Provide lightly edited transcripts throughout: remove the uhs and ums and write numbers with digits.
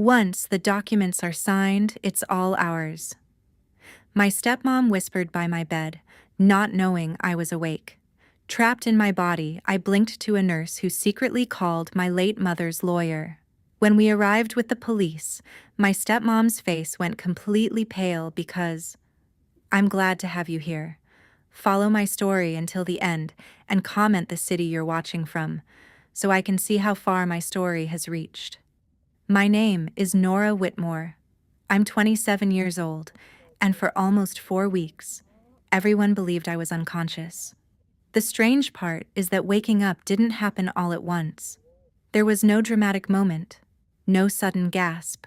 Once the documents are signed, it's all ours. My stepmom whispered by my bed, not knowing I was awake. Trapped in my body, I blinked to a nurse who secretly called my late mother's lawyer. When we arrived with the police, my stepmom's face went completely pale because, "I'm glad to have you here. Follow my story until the end and comment the city you're watching from, so I can see how far my story has reached." My name is Naura Whitmore. I'm 27 years old, and for almost 4 weeks, everyone believed I was unconscious. The strange part is that waking up didn't happen all at once. There was no dramatic moment, no sudden gasp,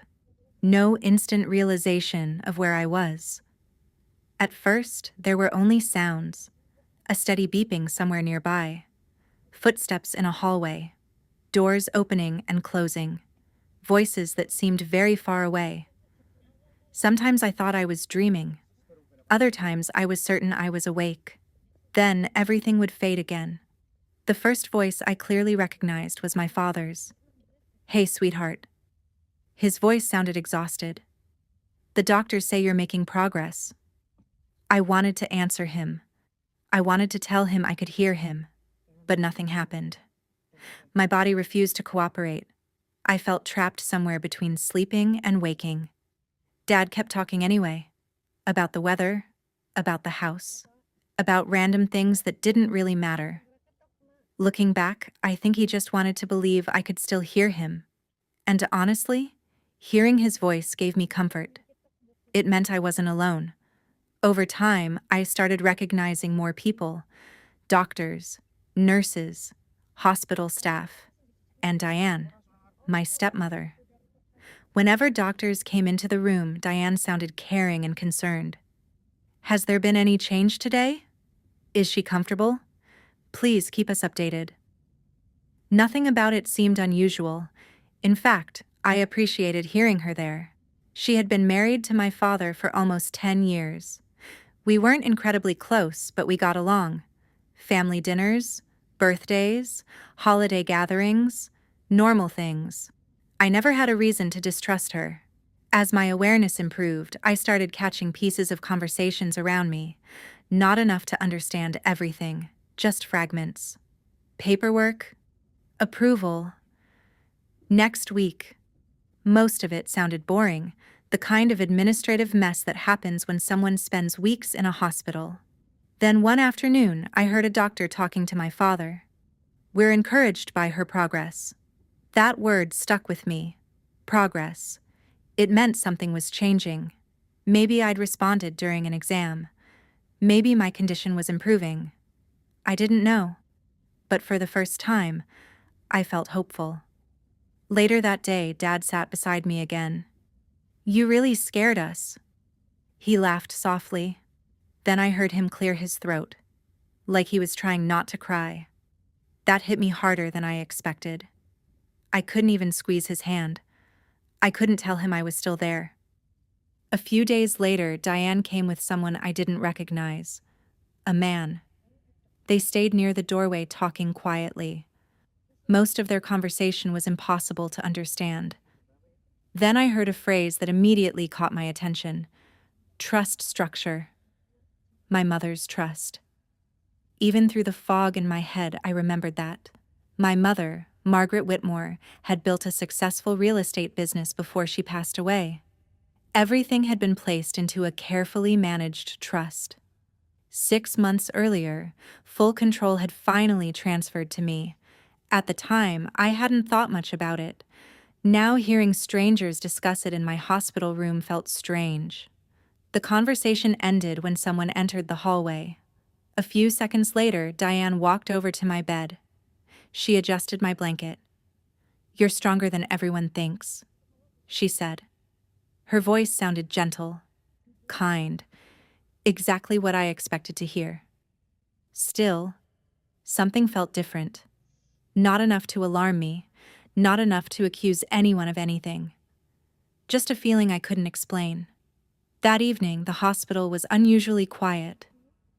no instant realization of where I was. At first, there were only sounds, a steady beeping somewhere nearby, footsteps in a hallway, doors opening and closing, voices that seemed very far away. Sometimes I thought I was dreaming. Other times I was certain I was awake. Then everything would fade again. The first voice I clearly recognized was my father's. "Hey, sweetheart." His voice sounded exhausted. "The doctors say you're making progress." I wanted to answer him. I wanted to tell him I could hear him, but nothing happened. My body refused to cooperate. I felt trapped somewhere between sleeping and waking. Dad kept talking anyway, about the weather, about the house, about random things that didn't really matter. Looking back, I think he just wanted to believe I could still hear him. And honestly, hearing his voice gave me comfort. It meant I wasn't alone. Over time, I started recognizing more people: doctors, nurses, hospital staff, and Diane, my stepmother. Whenever doctors came into the room, Diane sounded caring and concerned. "Has there been any change today? Is she comfortable? Please keep us updated." Nothing about it seemed unusual. In fact, I appreciated hearing her there. She had been married to my father for almost 10 years. We weren't incredibly close, but we got along. Family dinners, birthdays, holiday gatherings, normal things. I never had a reason to distrust her. As my awareness improved, I started catching pieces of conversations around me. Not enough to understand everything, just fragments. Paperwork, approval, next week. Most of it sounded boring, the kind of administrative mess that happens when someone spends weeks in a hospital. Then one afternoon, I heard a doctor talking to my father. "We're encouraged by her progress." That word stuck with me. Progress. It meant something was changing. Maybe I'd responded during an exam. Maybe my condition was improving. I didn't know. But for the first time, I felt hopeful. Later that day, Dad sat beside me again. "You really scared us." He laughed softly. Then I heard him clear his throat, like he was trying not to cry. That hit me harder than I expected. I couldn't even squeeze his hand. I couldn't tell him I was still there. A few days later, Diane came with someone I didn't recognize. A man. They stayed near the doorway talking quietly. Most of their conversation was impossible to understand. Then I heard a phrase that immediately caught my attention. Trust structure. My mother's trust. Even through the fog in my head, I remembered that. My mother, Margaret Whitmore, had built a successful real estate business before she passed away. Everything had been placed into a carefully managed trust. 6 months earlier, full control had finally transferred to me. At the time, I hadn't thought much about it. Now hearing strangers discuss it in my hospital room felt strange. The conversation ended when someone entered the hallway. A few seconds later, Diane walked over to my bed. She adjusted my blanket. "You're stronger than everyone thinks," she said. Her voice sounded gentle, kind, exactly what I expected to hear. Still, something felt different. Not enough to alarm me, not enough to accuse anyone of anything. Just a feeling I couldn't explain. That evening, the hospital was unusually quiet.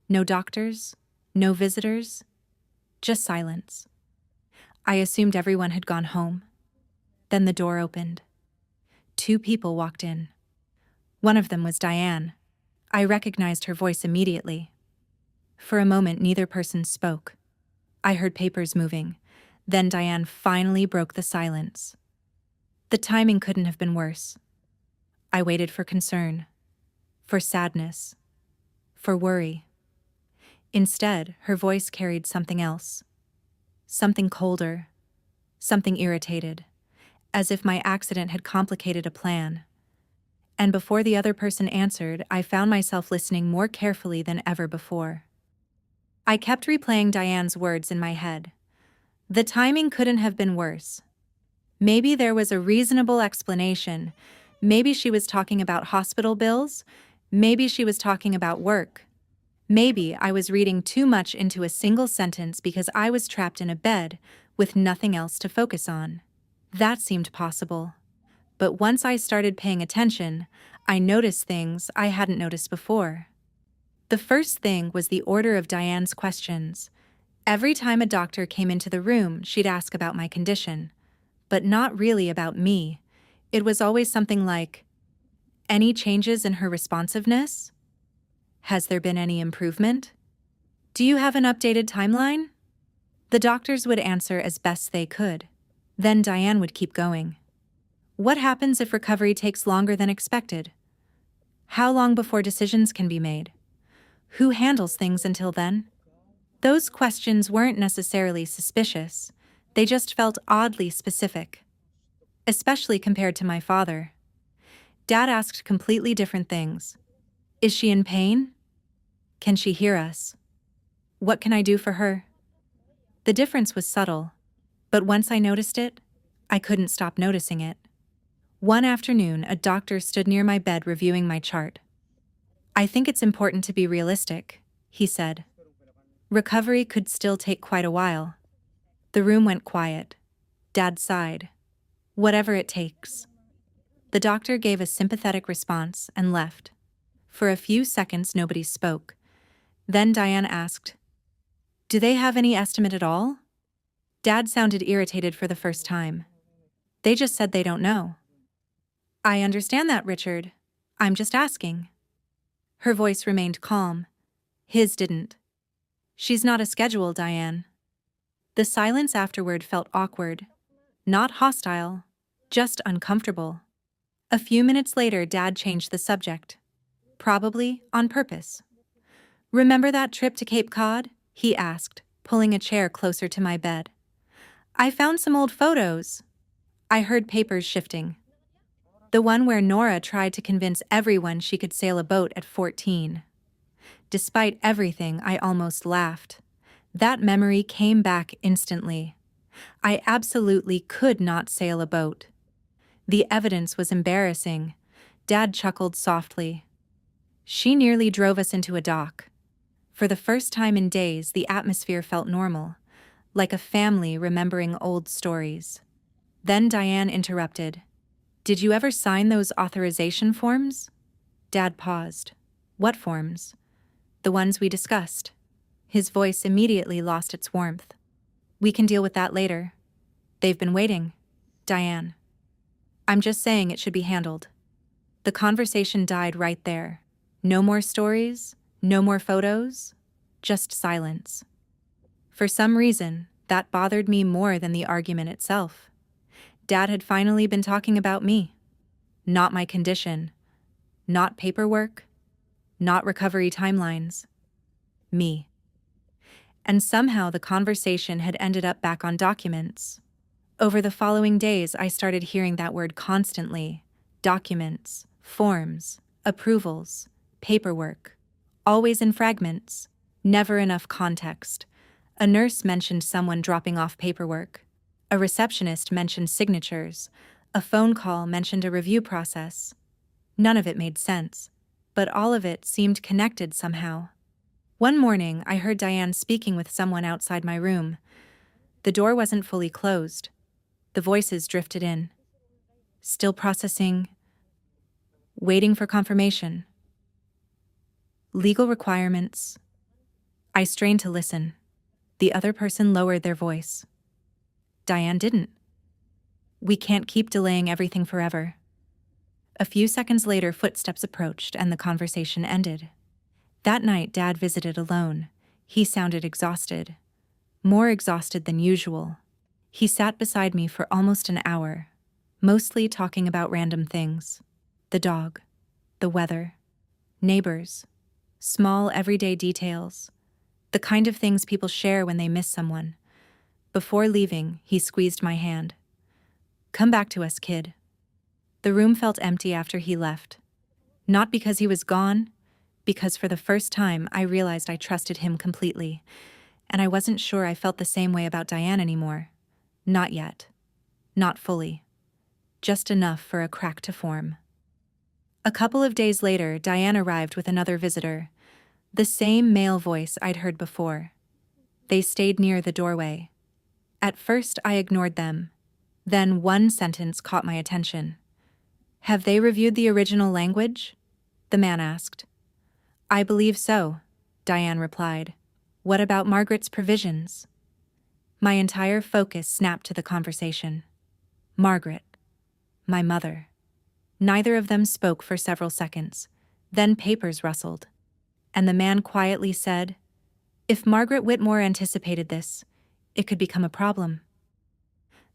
No doctors, no visitors, just silence. I assumed everyone had gone home. Then the door opened. 2 people walked in. One of them was Diane. I recognized her voice immediately. For a moment, neither person spoke. I heard papers moving. Then Diane finally broke the silence. The timing couldn't have been worse. I waited for concern, for sadness, for worry. Instead, her voice carried something else. Something colder, something irritated, as if my accident had complicated a plan. And before the other person answered, I found myself listening more carefully than ever before. I kept replaying Diane's words in my head. The timing couldn't have been worse. Maybe there was a reasonable explanation. Maybe she was talking about hospital bills. Maybe she was talking about work. Maybe I was reading too much into a single sentence because I was trapped in a bed with nothing else to focus on. That seemed possible. But once I started paying attention, I noticed things I hadn't noticed before. The first thing was the order of Diane's questions. Every time a doctor came into the room, she'd ask about my condition. But not really about me. It was always something like, "Any changes in her responsiveness? Has there been any improvement? Do you have an updated timeline?" The doctors would answer as best they could. Then Diane would keep going. "What happens if recovery takes longer than expected? How long before decisions can be made? Who handles things until then?" Those questions weren't necessarily suspicious. They just felt oddly specific. Especially compared to my father. Dad asked completely different things. Is she in pain? Can she hear us? What can I do for her? The difference was subtle, but once I noticed it, I couldn't stop noticing it. One afternoon, a doctor stood near my bed reviewing my chart. "I think it's important to be realistic," he said. "Recovery could still take quite a while." The room went quiet. Dad sighed. "Whatever it takes." The doctor gave a sympathetic response and left. For a few seconds, nobody spoke. Then Diane asked, "Do they have any estimate at all?" Dad sounded irritated for the first time. "They just said they don't know." "I understand that, Richard. I'm just asking." Her voice remained calm. His didn't. "She's not a schedule, Diane." The silence afterward felt awkward. Not hostile, just uncomfortable. A few minutes later, Dad changed the subject. Probably on purpose. "Remember that trip to Cape Cod?" he asked, pulling a chair closer to my bed. "I found some old photos." I heard papers shifting. The one where Naura tried to convince everyone she could sail a boat at 14. Despite everything, I almost laughed. That memory came back instantly. I absolutely could not sail a boat. The evidence was embarrassing. Dad chuckled softly. "She nearly drove us into a dock." For the first time in days, the atmosphere felt normal, like a family remembering old stories. Then Diane interrupted. "Did you ever sign those authorization forms?" Dad paused. "What forms?" "The ones we discussed." His voice immediately lost its warmth. "We can deal with that later." "They've been waiting." "Diane. I'm just saying it should be handled." The conversation died right there. No more stories, no more photos, just silence. For some reason, that bothered me more than the argument itself. Dad had finally been talking about me. Not my condition. Not paperwork. Not recovery timelines. Me. And somehow the conversation had ended up back on documents. Over the following days, I started hearing that word constantly. Documents, forms, approvals, paperwork. Always in fragments. Never enough context. A nurse mentioned someone dropping off paperwork. A receptionist mentioned signatures. A phone call mentioned a review process. None of it made sense, but all of it seemed connected somehow. One morning, I heard Diane speaking with someone outside my room. The door wasn't fully closed. The voices drifted in. "Still processing. Waiting for confirmation. Legal requirements." I strained to listen. The other person lowered their voice. Diane didn't. "We can't keep delaying everything forever." A few seconds later, footsteps approached and the conversation ended. That night, Dad visited alone. He sounded exhausted. More exhausted than usual. He sat beside me for almost an hour, mostly talking about random things. The dog, the weather, neighbors, small everyday details, the kind of things people share when they miss someone. Before leaving, he squeezed my hand. "Come back to us, kid." The room felt empty after he left. Not because he was gone, because for the first time I realized I trusted him completely, and I wasn't sure I felt the same way about Diane anymore. Not yet. Not fully. Just enough for a crack to form. A couple of days later, Diane arrived with another visitor. The same male voice I'd heard before. They stayed near the doorway. At first, I ignored them. Then one sentence caught my attention. "Have they reviewed the original language?" the man asked. "I believe so," Diane replied. "What about Margaret's provisions?" My entire focus snapped to the conversation. Margaret. My mother. Neither of them spoke for several seconds. Then papers rustled. And the man quietly said, "If Margaret Whitmore anticipated this, it could become a problem."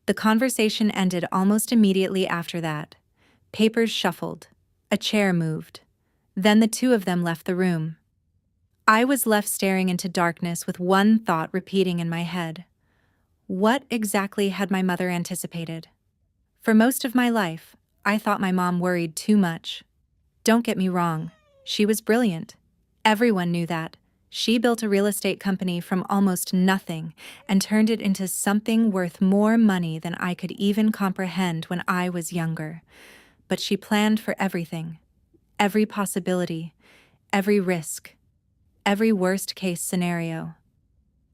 The conversation ended almost immediately after that. Papers shuffled. A chair moved. Then the two of them left the room. I was left staring into darkness with one thought repeating in my head. What exactly had my mother anticipated? For most of my life, I thought my mom worried too much. Don't get me wrong, she was brilliant. Everyone knew that. She built a real estate company from almost nothing and turned it into something worth more money than I could even comprehend when I was younger. But she planned for everything, every possibility, every risk, every worst-case scenario.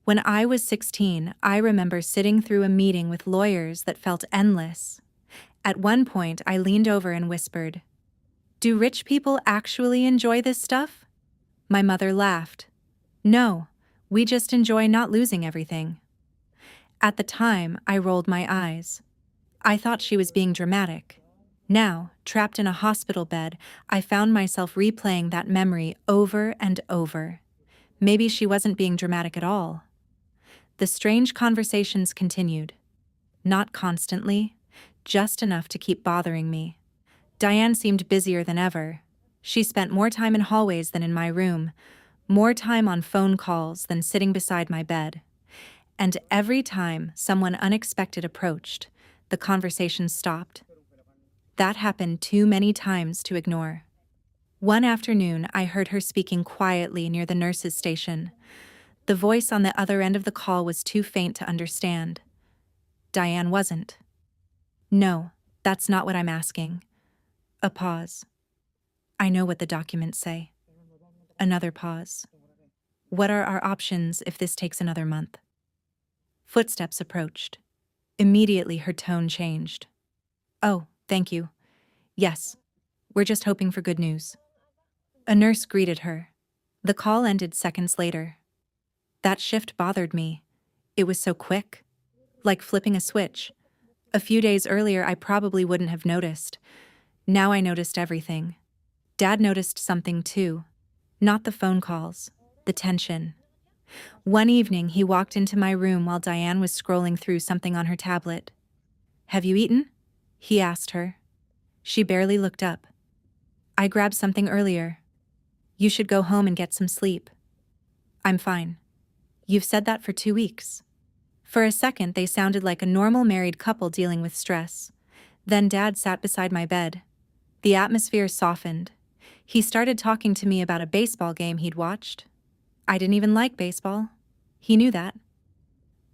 When I was 16, I remember sitting through a meeting with lawyers that felt endless. At one point, I leaned over and whispered, "Do rich people actually enjoy this stuff?" My mother laughed. "No, we just enjoy not losing everything." At the time, I rolled my eyes. I thought she was being dramatic. Now, trapped in a hospital bed, I found myself replaying that memory over and over. Maybe she wasn't being dramatic at all. The strange conversations continued. Not constantly, just enough to keep bothering me. Diane seemed busier than ever. She spent more time in hallways than in my room, more time on phone calls than sitting beside my bed. And every time someone unexpected approached, the conversation stopped. That happened too many times to ignore. One afternoon, I heard her speaking quietly near the nurse's station. The voice on the other end of the call was too faint to understand. Diane wasn't. "No, that's not what I'm asking." A pause. "I know what the documents say." Another pause. "What are our options if this takes another month?" Footsteps approached. Immediately her tone changed. "Oh, thank you. Yes, we're just hoping for good news." A nurse greeted her. The call ended seconds later. That shift bothered me. It was so quick. Like flipping a switch. A few days earlier, I probably wouldn't have noticed. Now I noticed everything. Dad noticed something too. Not the phone calls, the tension. One evening, he walked into my room while Diane was scrolling through something on her tablet. "Have you eaten?" he asked her. She barely looked up. "I grabbed something earlier." "You should go home and get some sleep." "I'm fine." "You've said that for 2 weeks." For a second, they sounded like a normal married couple dealing with stress. Then Dad sat beside my bed. The atmosphere softened. He started talking to me about a baseball game he'd watched. I didn't even like baseball. He knew that.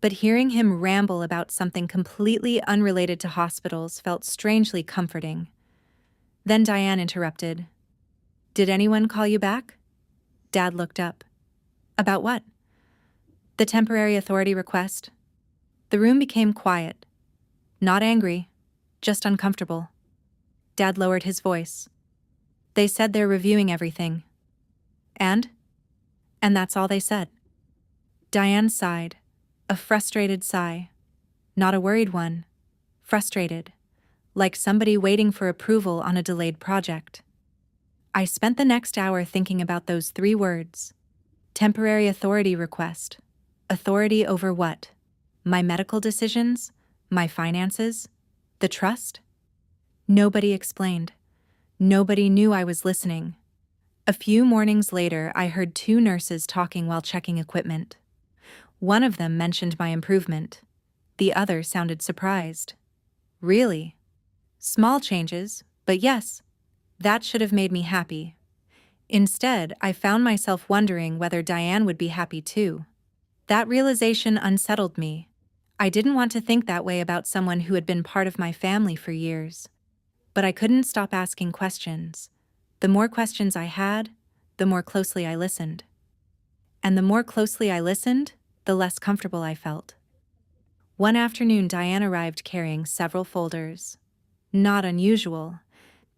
But hearing him ramble about something completely unrelated to hospitals felt strangely comforting. Then Diane interrupted. "Did anyone call you back?" Dad looked up. "About what?" "The temporary authority request." The room became quiet. Not angry, just uncomfortable. Dad lowered his voice. "They said they're reviewing everything." "And?" "And that's all they said." Diane sighed, a frustrated sigh. Not a worried one. Frustrated. like somebody waiting for approval on a delayed project. I spent the next hour thinking about those 3 words. Temporary authority request. Authority over what? My medical decisions? My finances? The trust? Nobody explained. Nobody knew I was listening. A few mornings later, I heard 2 nurses talking while checking equipment. One of them mentioned my improvement. The other sounded surprised. Really? Small changes, but yes, that should have made me happy. Instead, I found myself wondering whether Diane would be happy too. That realization unsettled me. I didn't want to think that way about someone who had been part of my family for years. But I couldn't stop asking questions. The more questions I had, the more closely I listened. And the more closely I listened, the less comfortable I felt. One afternoon, Diane arrived carrying several folders. Not unusual.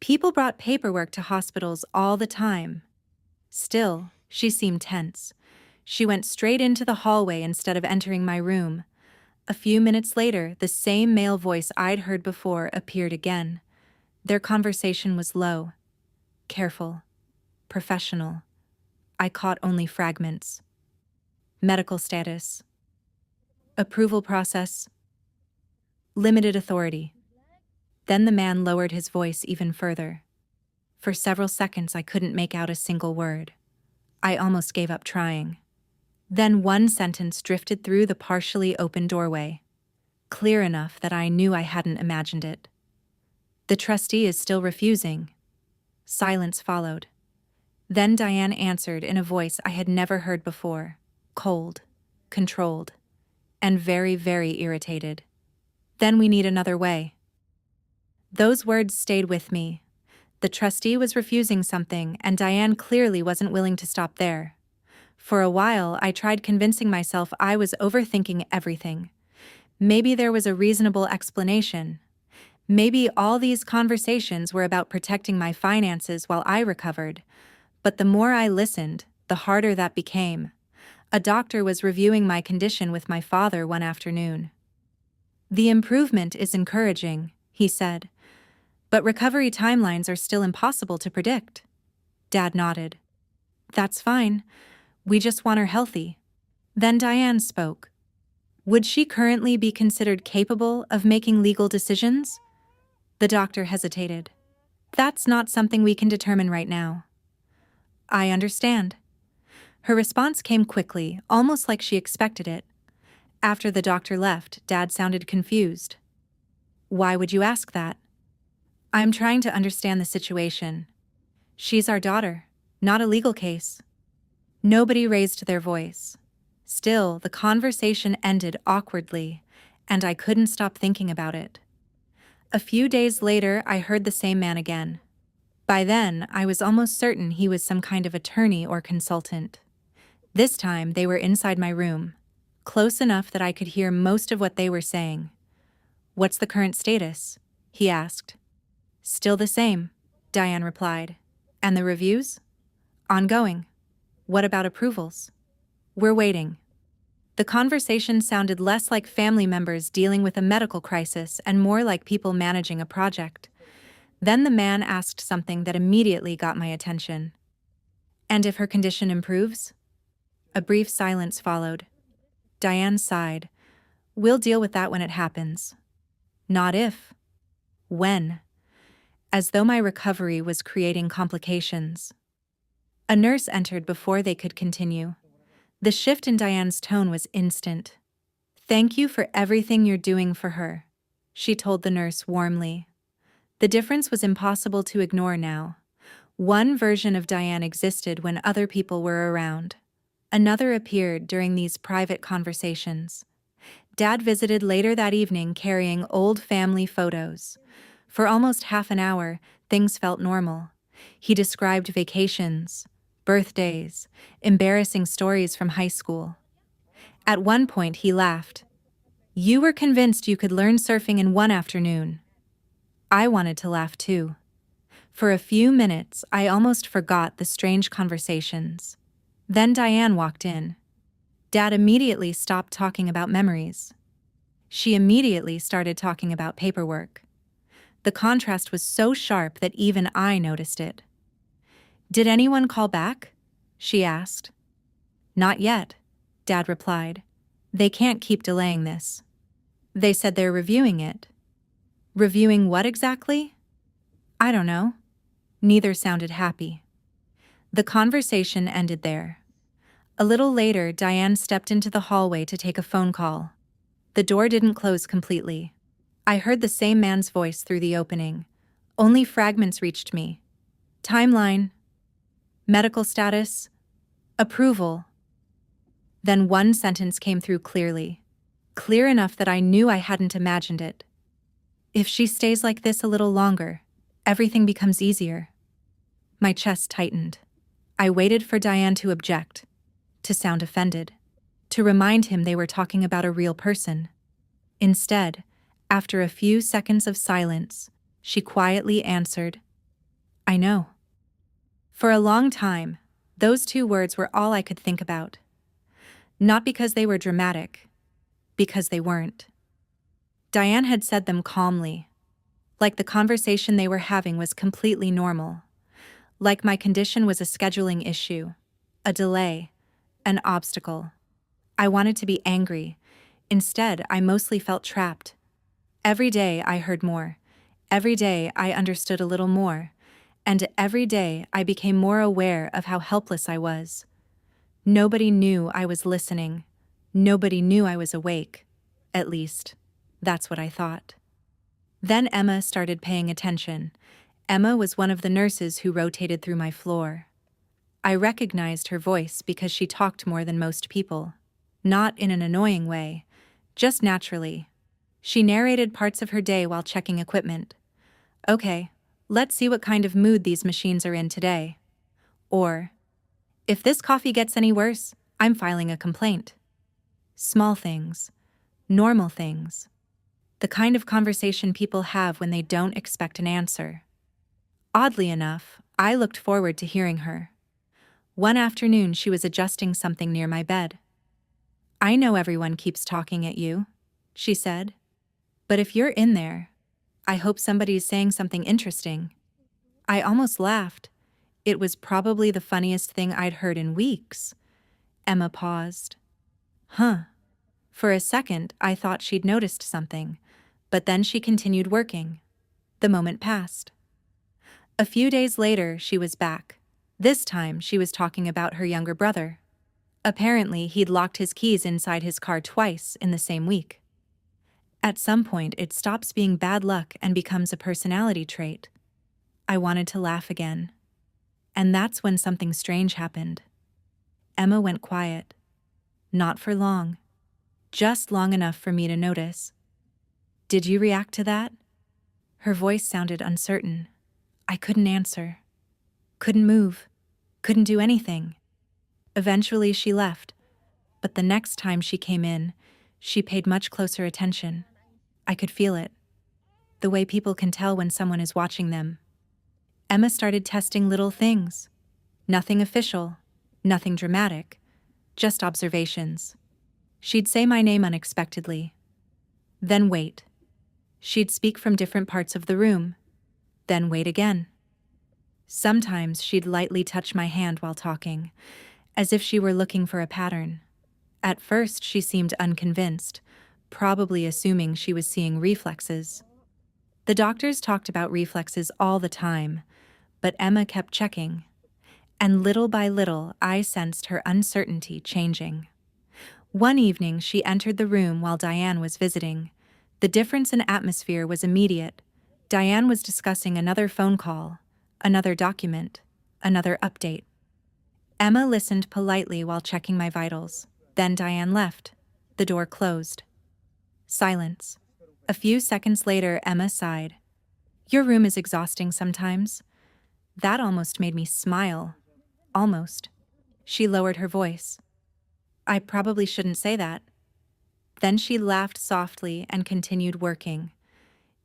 People brought paperwork to hospitals all the time. Still, she seemed tense. She went straight into the hallway instead of entering my room. A few minutes later, the same male voice I'd heard before appeared again. Their conversation was low, careful, professional. I caught only fragments. Medical status. Approval process. Limited authority. Then the man lowered his voice even further. For several seconds, I couldn't make out a single word. I almost gave up trying. Then one sentence drifted through the partially open doorway, clear enough that I knew I hadn't imagined it. The trustee is still refusing. Silence followed. Then Diane answered in a voice I had never heard before, cold, controlled, and very, very irritated. Then we need another way. Those words stayed with me. The trustee was refusing something, and Diane clearly wasn't willing to stop there. For a while, I tried convincing myself I was overthinking everything. Maybe there was a reasonable explanation. Maybe all these conversations were about protecting my finances while I recovered. But the more I listened, the harder that became. A doctor was reviewing my condition with my father one afternoon. "The improvement is encouraging," he said. "But recovery timelines are still impossible to predict." Dad nodded. "That's fine. We just want her healthy." Then Diane spoke. "Would she currently be considered capable of making legal decisions?" The doctor hesitated. "That's not something we can determine right now." "I understand." Her response came quickly, almost like she expected it. After the doctor left, Dad sounded confused. "Why would you ask that?" "I'm trying to understand the situation. She's our daughter, not a legal case." Nobody raised their voice. Still, the conversation ended awkwardly, and I couldn't stop thinking about it. A few days later, I heard the same man again. By then, I was almost certain he was some kind of attorney or consultant. This time, they were inside my room, close enough that I could hear most of what they were saying. "What's the current status?" he asked. "Still the same," Diane replied. "And the reviews?" "Ongoing." "What about approvals?" "We're waiting." The conversation sounded less like family members dealing with a medical crisis and more like people managing a project. Then the man asked something that immediately got my attention. "And if her condition improves?" A brief silence followed. Diane sighed. "We'll deal with that when it happens." "Not if." "When?" As though my recovery was creating complications. A nurse entered before they could continue. The shift in Diane's tone was instant. "Thank you for everything you're doing for her," she told the nurse warmly. The difference was impossible to ignore now. One version of Diane existed when other people were around. Another appeared during these private conversations. Dad visited later that evening carrying old family photos. For almost half an hour, things felt normal. He described vacations, birthdays, embarrassing stories from high school. At one point, he laughed. "You were convinced you could learn surfing in one afternoon." I wanted to laugh too. For a few minutes, I almost forgot the strange conversations. Then Diane walked in. Dad immediately stopped talking about memories. She immediately started talking about paperwork. The contrast was so sharp that even I noticed it. "Did anyone call back?" she asked. "Not yet," Dad replied. "They can't keep delaying this. They said they're reviewing it." "Reviewing what exactly?" "I don't know." Neither sounded happy. The conversation ended there. A little later, Diane stepped into the hallway to take a phone call. The door didn't close completely. I heard the same man's voice through the opening. Only fragments reached me. "Timeline. Medical status. Approval." Then one sentence came through clearly. Clear enough that I knew I hadn't imagined it. "If she stays like this a little longer, everything becomes easier." My chest tightened. I waited for Diane to object, to sound offended, to remind him they were talking about a real person. Instead, after a few seconds of silence, she quietly answered, "I know." For a long time, those two words were all I could think about. Not because they were dramatic, because they weren't. Diane had said them calmly, like the conversation they were having was completely normal, like my condition was a scheduling issue, a delay, an obstacle. I wanted to be angry. Instead, I mostly felt trapped. Every day I heard more. Every day I understood a little more. And every day I became more aware of how helpless I was. Nobody knew I was listening. Nobody knew I was awake. At least, that's what I thought. Then Emma started paying attention. Emma was one of the nurses who rotated through my floor. I recognized her voice because she talked more than most people. Not in an annoying way, just naturally. She narrated parts of her day while checking equipment. "Okay, let's see what kind of mood these machines are in today." Or, "If this coffee gets any worse, I'm filing a complaint." Small things. Normal things. The kind of conversation people have when they don't expect an answer. Oddly enough, I looked forward to hearing her. One afternoon she was adjusting something near my bed. "I know everyone keeps talking at you," she said. "But if you're in there, I hope somebody's saying something interesting." I almost laughed. It was probably the funniest thing I'd heard in weeks. Emma paused. "Huh." For a second, I thought she'd noticed something, but then she continued working. The moment passed. A few days later, she was back. This time, she was talking about her younger brother. Apparently, he'd locked his keys inside his car twice in the same week. At some point, it stops being bad luck and becomes a personality trait. I wanted to laugh again. And that's when something strange happened. Emma went quiet. Not for long. Just long enough for me to notice. "Did you react to that?" Her voice sounded uncertain. I couldn't answer. Couldn't move. Couldn't do anything. Eventually she left, but the next time she came in, she paid much closer attention. I could feel it. The way people can tell when someone is watching them. Emma started testing little things. Nothing official, nothing dramatic, just observations. She'd say my name unexpectedly. Then wait. She'd speak from different parts of the room. Then wait again. Sometimes she'd lightly touch my hand while talking, as if she were looking for a pattern. At first she seemed unconvinced, probably assuming she was seeing reflexes. The doctors talked about reflexes all the time, but Emma kept checking. And little by little, I sensed her uncertainty changing. One evening, she entered the room while Diane was visiting. The difference in atmosphere was immediate. Diane was discussing another phone call, another document, another update. Emma listened politely while checking my vitals. Then Diane left. The door closed. Silence. A few seconds later, Emma sighed. "Your room is exhausting sometimes." That almost made me smile. Almost. She lowered her voice. "I probably shouldn't say that." Then she laughed softly and continued working.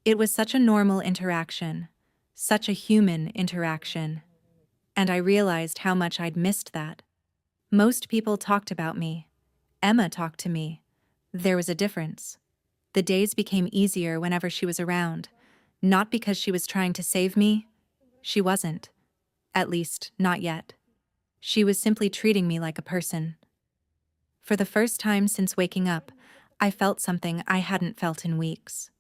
It was such a normal interaction, such a human interaction. And I realized how much I'd missed that. Most people talked about me. Emma talked to me. There was a difference. The days became easier whenever she was around. Not because she was trying to save me. She wasn't. At least, not yet. She was simply treating me like a person. For the first time since waking up, I felt something I hadn't felt in weeks.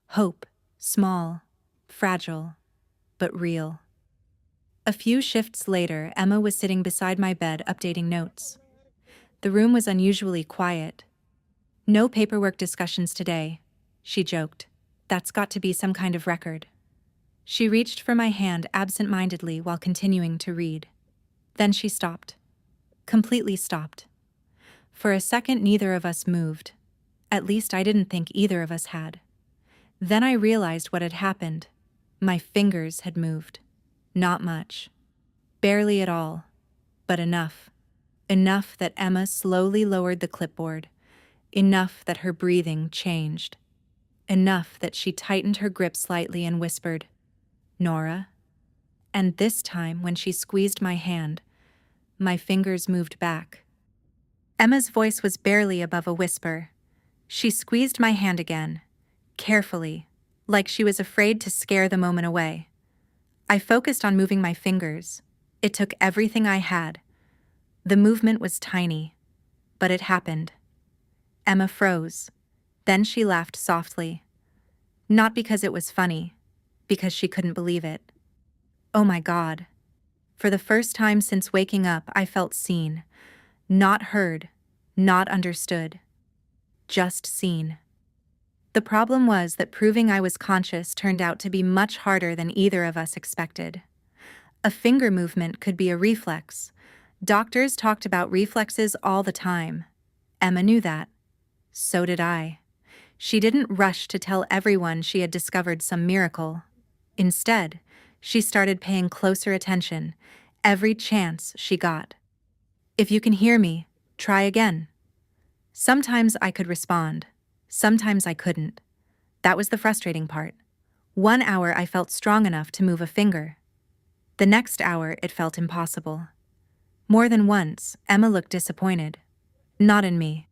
Hope, small, fragile, but real. A few shifts later, Emma was sitting beside my bed updating notes. The room was unusually quiet. No paperwork discussions today, she joked. That's got to be some kind of record. She reached for my hand absent-mindedly while continuing to read. Then she stopped. Completely stopped. For a second, neither of us moved. At least I didn't think either of us had. Then I realized what had happened. My fingers had moved. Not much. Barely at all. But enough. Enough that Emma slowly lowered the clipboard. Enough that her breathing changed. Enough that she tightened her grip slightly and whispered, "Naura." And this time, when she squeezed my hand, my fingers moved back. Emma's voice was barely above a whisper. She squeezed my hand again, carefully, like she was afraid to scare the moment away. I focused on moving my fingers. It took everything I had. The movement was tiny, but it happened. Emma froze. Then she laughed softly. Not because it was funny, because she couldn't believe it. Oh my God. For the first time since waking up, I felt seen. Not heard, not understood. Just seen. The problem was that proving I was conscious turned out to be much harder than either of us expected. A finger movement could be a reflex. Doctors talked about reflexes all the time. Emma knew that. So did I. She didn't rush to tell everyone she had discovered some miracle. Instead, she started paying closer attention, every chance she got. "If you can hear me, try again." Sometimes I could respond. Sometimes I couldn't. That was the frustrating part. 1 hour I felt strong enough to move a finger. The next hour it felt impossible. More than once, Emma looked disappointed. Not in me.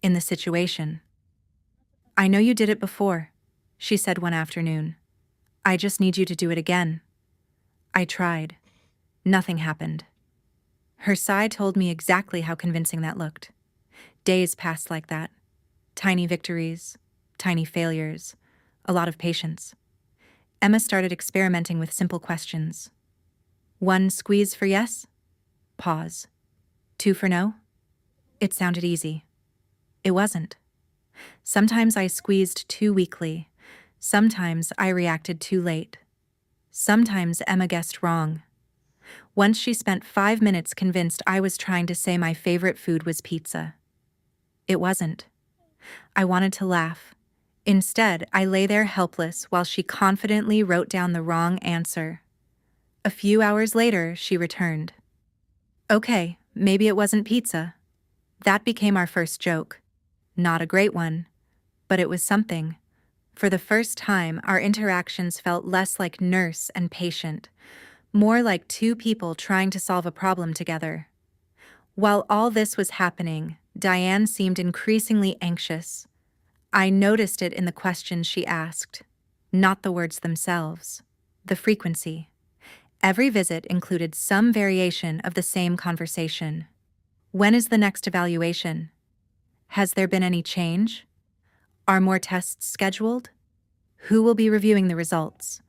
In the situation. "I know you did it before," she said one afternoon. "I just need you to do it again." I tried. Nothing happened. Her sigh told me exactly how convincing that looked. Days passed like that. Tiny victories, tiny failures, a lot of patience. Emma started experimenting with simple questions. 1 squeeze for yes? Pause. 2 for no? It sounded easy. It wasn't. Sometimes I squeezed too weakly. Sometimes I reacted too late. Sometimes Emma guessed wrong. Once she spent 5 minutes convinced I was trying to say my favorite food was pizza. It wasn't. I wanted to laugh. Instead, I lay there helpless while she confidently wrote down the wrong answer. A few hours later, she returned. "Okay, maybe it wasn't pizza." That became our first joke. Not a great one, but it was something. For the first time, our interactions felt less like nurse and patient, more like two people trying to solve a problem together. While all this was happening, Diane seemed increasingly anxious. I noticed it in the questions she asked. Not the words themselves. The frequency. Every visit included some variation of the same conversation. When is the next evaluation? Has there been any change? Are more tests scheduled? Who will be reviewing the results?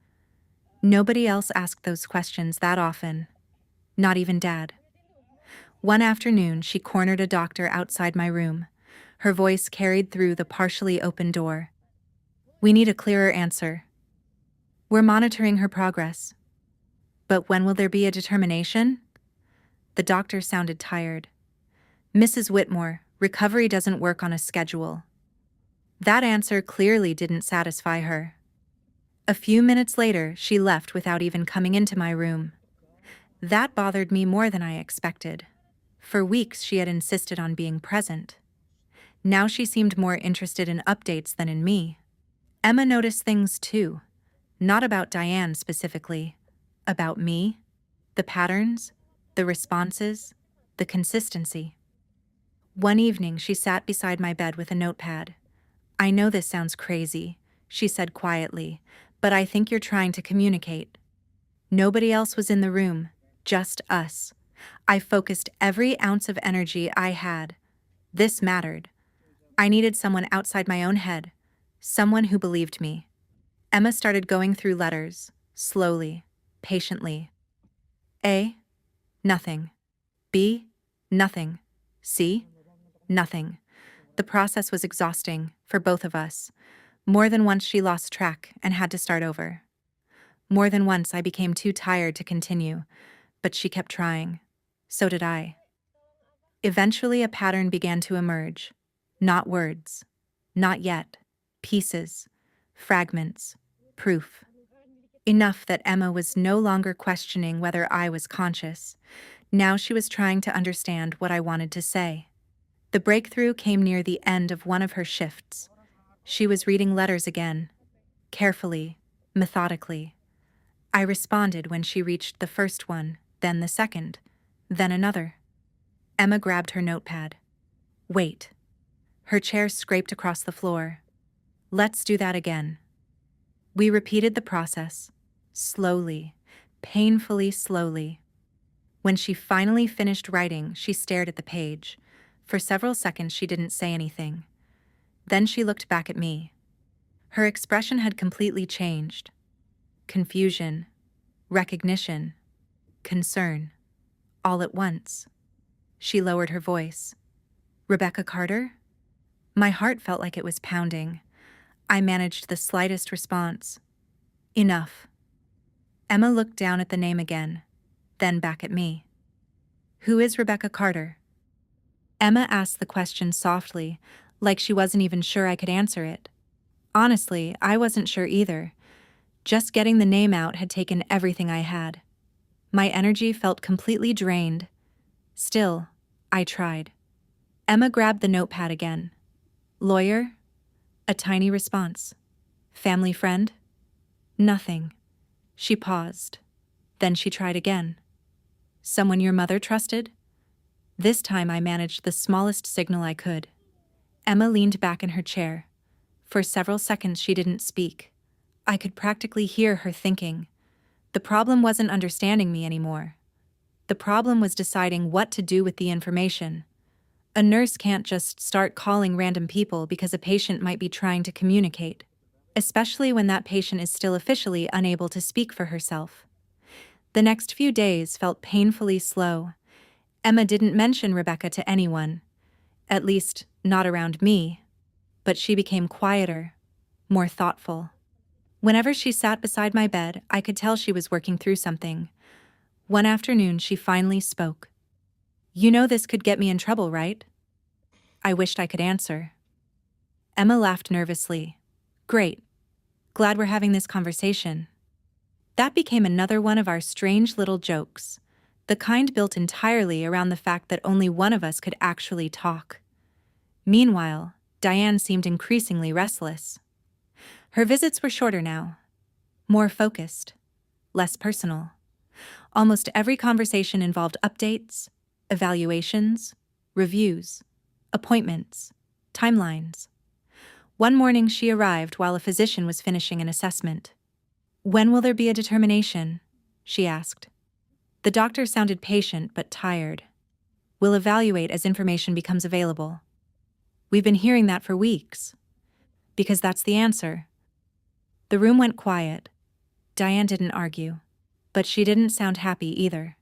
Nobody else asked those questions that often. Not even Dad. One afternoon, she cornered a doctor outside my room. Her voice carried through the partially open door. "We need a clearer answer. We're monitoring her progress. But when will there be a determination?" The doctor sounded tired. "Mrs. Whitmore, recovery doesn't work on a schedule." That answer clearly didn't satisfy her. A few minutes later, she left without even coming into my room. That bothered me more than I expected. For weeks, she had insisted on being present. Now she seemed more interested in updates than in me. Emma noticed things too. Not about Diane specifically. About me. The patterns, the responses, the consistency. One evening, she sat beside my bed with a notepad. "I know this sounds crazy," she said quietly, But I think you're trying to communicate. Nobody else was in the room, just us. I focused every ounce of energy I had. This mattered. I needed someone outside my own head, someone who believed me. Emma started going through letters, slowly, patiently. A. Nothing. B. Nothing. C. Nothing. The process was exhausting for both of us. More than once she lost track and had to start over. More than once I became too tired to continue, but she kept trying. So did I. Eventually a pattern began to emerge. Not words. Not yet. Pieces. Fragments. Proof. Enough that Emma was no longer questioning whether I was conscious. Now she was trying to understand what I wanted to say. The breakthrough came near the end of one of her shifts. She was reading letters again, carefully, methodically. I responded when she reached the first one, then the second, then another. Emma grabbed her notepad. Wait. Her chair scraped across the floor. Let's do that again. We repeated the process, slowly, painfully slowly. When she finally finished writing, she stared at the page. For several seconds she didn't say anything. Then she looked back at me. Her expression had completely changed. Confusion, recognition, concern, all at once. She lowered her voice. Rebecca Carter? My heart felt like it was pounding. I managed the slightest response. Enough. Emma looked down at the name again, then back at me. Who is Rebecca Carter? Emma asked the question softly, like she wasn't even sure I could answer it. Honestly, I wasn't sure either. Just getting the name out had taken everything I had. My energy felt completely drained. Still, I tried. Emma grabbed the notepad again. Lawyer? A tiny response. Family friend? Nothing. She paused. Then she tried again. Someone your mother trusted? This time I managed the smallest signal I could. Emma leaned back in her chair. For several seconds she didn't speak. I could practically hear her thinking. The problem wasn't understanding me anymore. The problem was deciding what to do with the information. A nurse can't just start calling random people because a patient might be trying to communicate, especially when that patient is still officially unable to speak for herself. The next few days felt painfully slow. Emma didn't mention Rebecca to anyone, at least not around me, but she became quieter, more thoughtful. Whenever she sat beside my bed, I could tell she was working through something. One afternoon, she finally spoke. You know this could get me in trouble, right? I wished I could answer. Emma laughed nervously. Great. Glad we're having this conversation. That became another one of our strange little jokes, the kind built entirely around the fact that only one of us could actually talk. Meanwhile, Diane seemed increasingly restless. Her visits were shorter now, more focused, less personal. Almost every conversation involved updates, evaluations, reviews, appointments, timelines. One morning she arrived while a physician was finishing an assessment. When will there be a determination? She asked. The doctor sounded patient but tired. We'll evaluate as information becomes available. We've been hearing that for weeks. Because that's the answer. The room went quiet. Diane didn't argue, but she didn't sound happy either.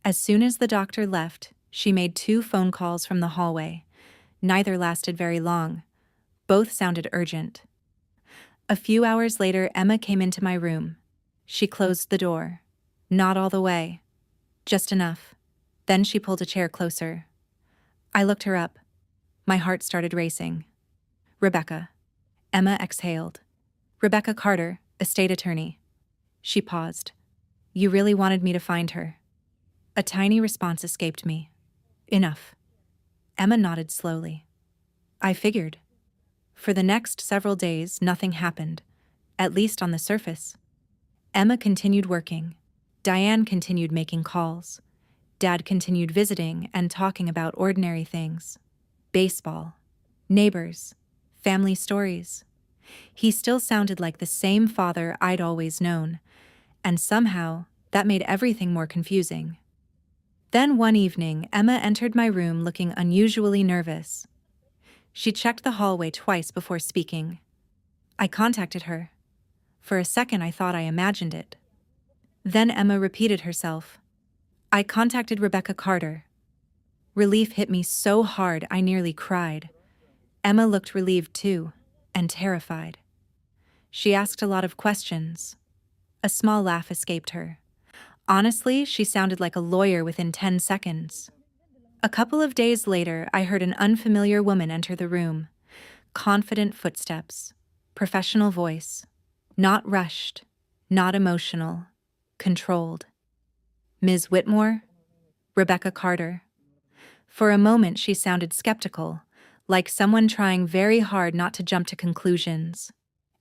As soon as the doctor left, she made 2 phone calls from the hallway. Neither lasted very long. Both sounded urgent. A few hours later, Emma came into my room. She closed the door. Not all the way. Just enough. Then she pulled a chair closer. I looked her up. My heart started racing. Rebecca. Emma exhaled. Rebecca Carter, estate attorney. She paused. You really wanted me to find her. A tiny response escaped me. Enough. Emma nodded slowly. I figured. For the next several days, nothing happened, at least on the surface. Emma continued working. Diane continued making calls. Dad continued visiting and talking about ordinary things. Baseball. Neighbors. Family stories. He still sounded like the same father I'd always known, and somehow that made everything more confusing. Then one evening, Emma entered my room looking unusually nervous. She checked the hallway twice before speaking. I contacted her. For a second I thought I imagined it. Then Emma repeated herself. I contacted Rebecca Carter. Relief hit me so hard I nearly cried. Emma looked relieved too, and terrified. She asked a lot of questions. A small laugh escaped her. Honestly, she sounded like a lawyer within 10 seconds. A couple of days later, I heard an unfamiliar woman enter the room. Confident footsteps, professional voice, not rushed, not emotional, controlled. Ms. Whitmore? Rebecca Carter. For a moment, she sounded skeptical, like someone trying very hard not to jump to conclusions.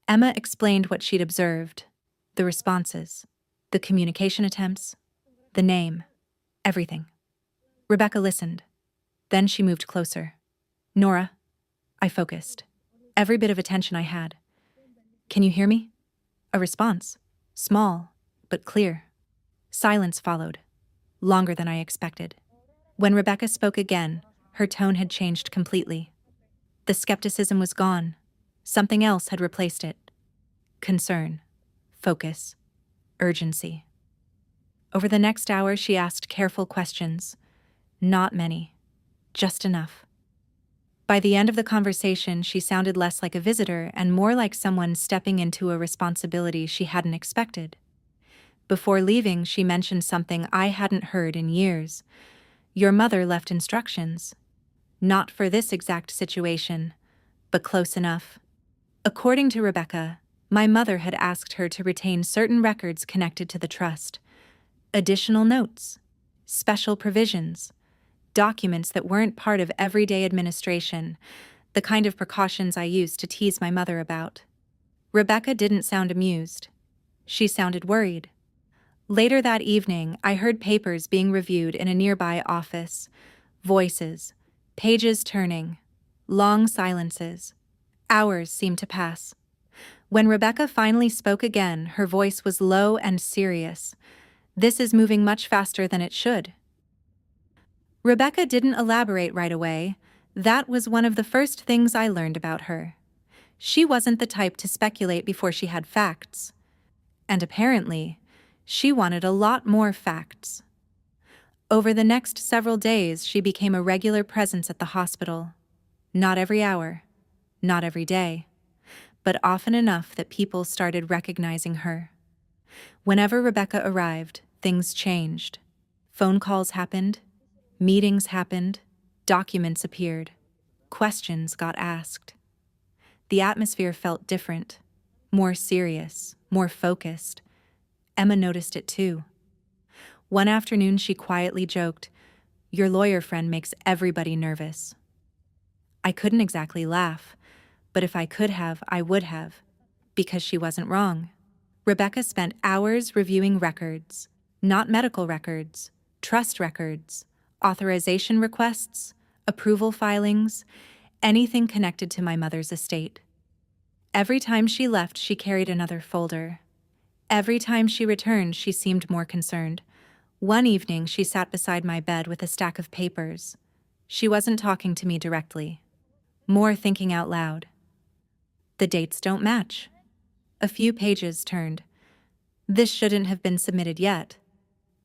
Emma explained what she'd observed, the responses, the communication attempts, the name, everything. Rebecca listened. Then she moved closer. Naura. I focused. Every bit of attention I had. Can you hear me? A response. Small, but clear. Silence followed. Longer than I expected. When Rebecca spoke again, her tone had changed completely. The skepticism was gone. Something else had replaced it. Concern. Focus. Urgency. Over the next hour, she asked careful questions. Not many. Just enough. By the end of the conversation, she sounded less like a visitor and more like someone stepping into a responsibility she hadn't expected. Before leaving, she mentioned something I hadn't heard in years. Your mother left instructions. Not for this exact situation, but close enough. According to Rebecca, my mother had asked her to retain certain records connected to the trust. Additional notes, special provisions, documents that weren't part of everyday administration, the kind of precautions I used to tease my mother about. Rebecca didn't sound amused. She sounded worried. Later that evening, I heard papers being reviewed in a nearby office. Voices, pages turning, long silences. Hours seemed to pass. When Rebecca finally spoke again, her voice was low and serious. This is moving much faster than it should. Rebecca didn't elaborate right away. That was one of the first things I learned about her. She wasn't the type to speculate before she had facts. And apparently, she wanted a lot more facts. Over the next several days, she became a regular presence at the hospital. Not every hour, not every day, but often enough that people started recognizing her. Whenever Rebecca arrived, things changed. Phone calls happened, meetings happened, documents appeared, questions got asked. The atmosphere felt different, more serious, more focused. Emma noticed it too. One afternoon she quietly joked, "Your lawyer friend makes everybody nervous." I couldn't exactly laugh, but if I could have, I would have, because she wasn't wrong. Rebecca spent hours reviewing records, not medical records, trust records, authorization requests, approval filings, anything connected to my mother's estate. Every time she left, she carried another folder. Every time she returned, she seemed more concerned. One evening, she sat beside my bed with a stack of papers. She wasn't talking to me directly, more thinking out loud. The dates don't match. A few pages turned. This shouldn't have been submitted yet.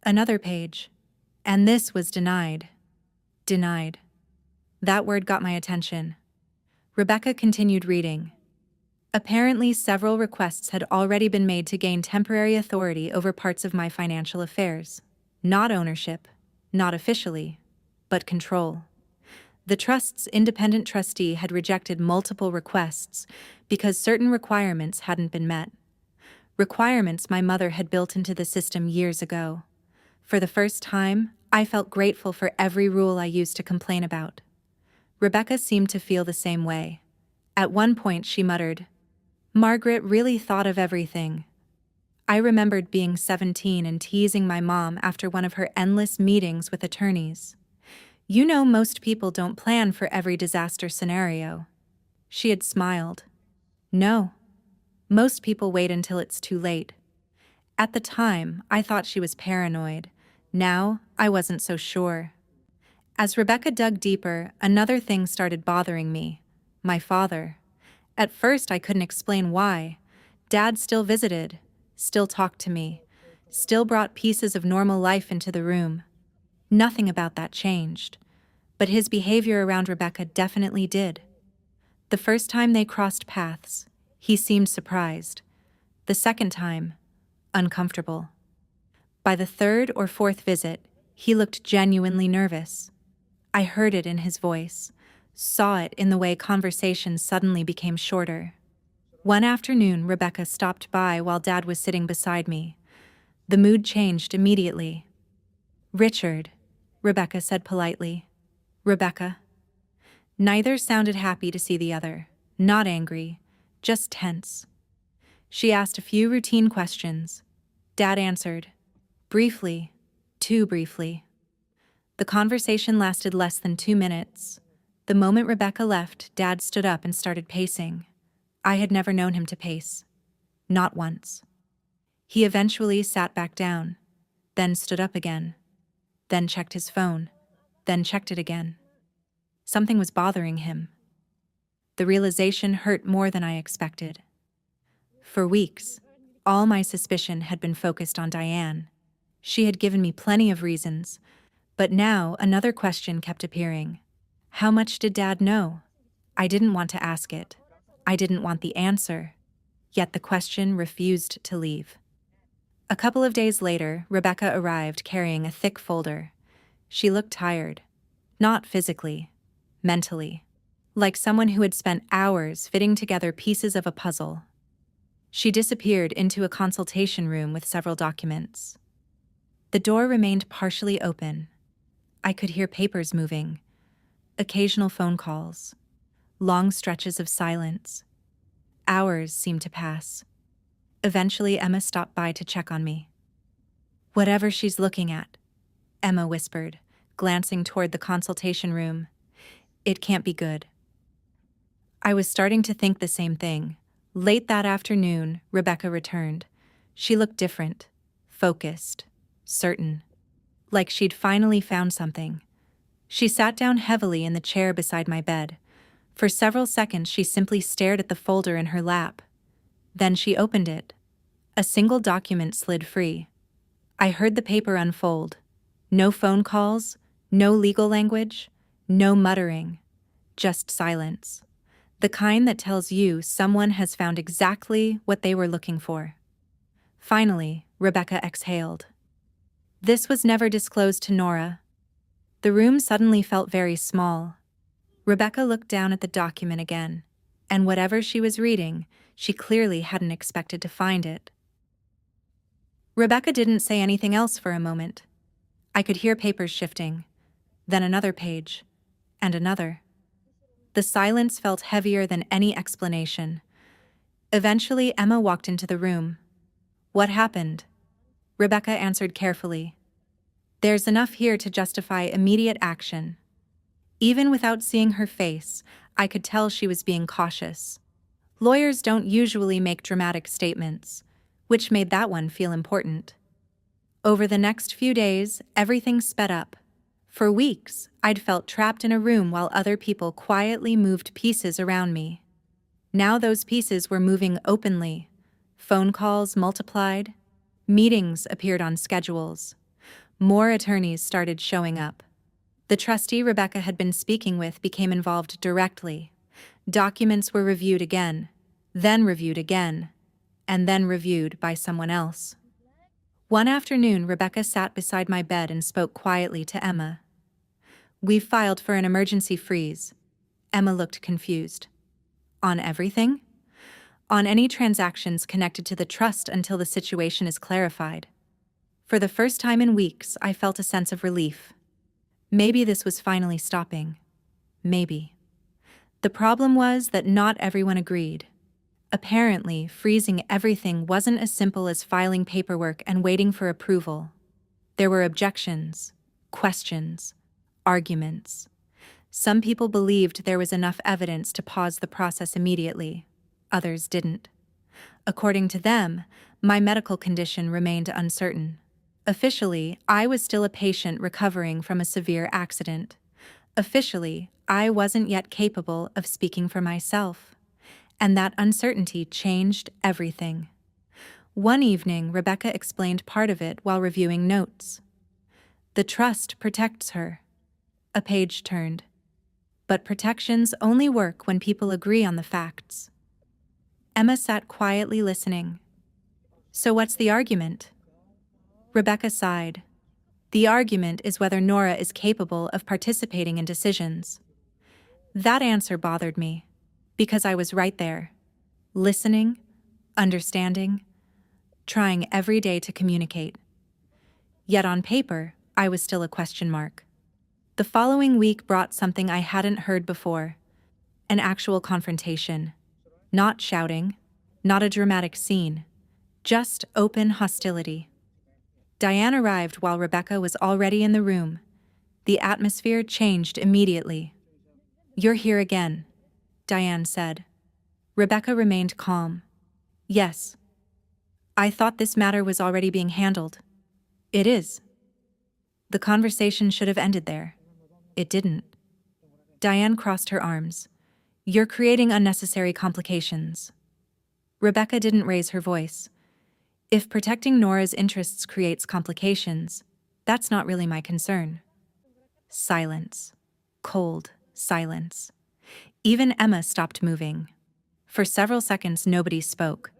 Another page. And this was denied. Denied. That word got my attention. Rebecca continued reading. Apparently, several requests had already been made to gain temporary authority over parts of my financial affairs. Not ownership, not officially, but control. The trust's independent trustee had rejected multiple requests because certain requirements hadn't been met. Requirements my mother had built into the system years ago. For the first time, I felt grateful for every rule I used to complain about. Rebecca seemed to feel the same way. At one point, she muttered, "Margaret really thought of everything." I remembered being 17 and teasing my mom after one of her endless meetings with attorneys. "You know, most people don't plan for every disaster scenario." She had smiled. No. Most people wait until it's too late. At the time, I thought she was paranoid. Now, I wasn't so sure. As Rebecca dug deeper, another thing started bothering me. My father. At first, I couldn't explain why. Dad still visited, still talked to me, still brought pieces of normal life into the room. Nothing about that changed. But his behavior around Rebecca definitely did. The first time they crossed paths, he seemed surprised. The second time, uncomfortable. By the third or fourth visit, he looked genuinely nervous. I heard it in his voice, saw it in the way conversations suddenly became shorter. One afternoon, Rebecca stopped by while Dad was sitting beside me. The mood changed immediately. "Richard," Rebecca said politely. "Rebecca." Neither sounded happy to see the other, not angry, just tense. She asked a few routine questions. Dad answered, briefly, too briefly. The conversation lasted less than 2 minutes. The moment Rebecca left, Dad stood up and started pacing. I had never known him to pace. Not once. He eventually sat back down, then stood up again, then checked his phone, then checked it again. Something was bothering him. The realization hurt more than I expected. For weeks, all my suspicion had been focused on Diane. She had given me plenty of reasons, but now another question kept appearing. How much did Dad know? I didn't want to ask it. I didn't want the answer. Yet the question refused to leave. A couple of days later, Rebecca arrived carrying a thick folder. She looked tired. Not physically, mentally. Like someone who had spent hours fitting together pieces of a puzzle. She disappeared into a consultation room with several documents. The door remained partially open. I could hear papers moving, occasional phone calls, long stretches of silence. Hours seemed to pass. Eventually, Emma stopped by to check on me. "Whatever she's looking at," Emma whispered, glancing toward the consultation room. "It can't be good." I was starting to think the same thing. Late that afternoon, Rebecca returned. She looked different, focused, certain, like she'd finally found something. She sat down heavily in the chair beside my bed. For several seconds, she simply stared at the folder in her lap. Then she opened it. A single document slid free. I heard the paper unfold. No phone calls, no legal language, no muttering, just silence. The kind that tells you someone has found exactly what they were looking for. Finally, Rebecca exhaled. This was never disclosed to Naura. The room suddenly felt very small. Rebecca looked down at the document again, and whatever she was reading, she clearly hadn't expected to find it. Rebecca didn't say anything else for a moment. I could hear papers shifting, then another page, and another. The silence felt heavier than any explanation. Eventually, Emma walked into the room. "What happened?" Rebecca answered carefully. "There's enough here to justify immediate action." Even without seeing her face, I could tell she was being cautious. Lawyers don't usually make dramatic statements, which made that one feel important. Over the next few days, everything sped up. For weeks, I'd felt trapped in a room while other people quietly moved pieces around me. Now those pieces were moving openly. Phone calls multiplied. Meetings appeared on schedules. More attorneys started showing up. The trustee Rebecca had been speaking with became involved directly. Documents were reviewed again, then reviewed again, and then reviewed by someone else. One afternoon, Rebecca sat beside my bed and spoke quietly to Emma. "We've filed for an emergency freeze." Emma looked confused. "On everything?" "On any transactions connected to the trust until the situation is clarified." For the first time in weeks, I felt a sense of relief. Maybe this was finally stopping. Maybe. The problem was that not everyone agreed. Apparently, freezing everything wasn't as simple as filing paperwork and waiting for approval. There were objections, questions, arguments. Some people believed there was enough evidence to pause the process immediately. others didn't. According to them, my medical condition remained uncertain. Officially, I was still a patient recovering from a severe accident. Officially, I wasn't yet capable of speaking for myself. And that uncertainty changed everything. One evening, Rebecca explained part of it while reviewing notes. The trust protects her. A page turned. But protections only work when people agree on the facts. Emma sat quietly listening. So what's the argument? Rebecca sighed. The argument is whether Naura is capable of participating in decisions. That answer bothered me, because I was right there, listening, understanding, trying every day to communicate. Yet on paper, I was still a question mark. The following week brought something I hadn't heard before, an actual confrontation. Not shouting, not a dramatic scene, just open hostility. Diane arrived while Rebecca was already in the room. The atmosphere changed immediately. "You're here again," Diane said. Rebecca remained calm. "Yes. I thought this matter was already being handled." "It is." The conversation should have ended there. It didn't. Diane crossed her arms. "You're creating unnecessary complications." Rebecca didn't raise her voice. "If protecting Naura's interests creates complications, that's not really my concern." Silence. Cold silence. Even Emma stopped moving. For several seconds, nobody spoke.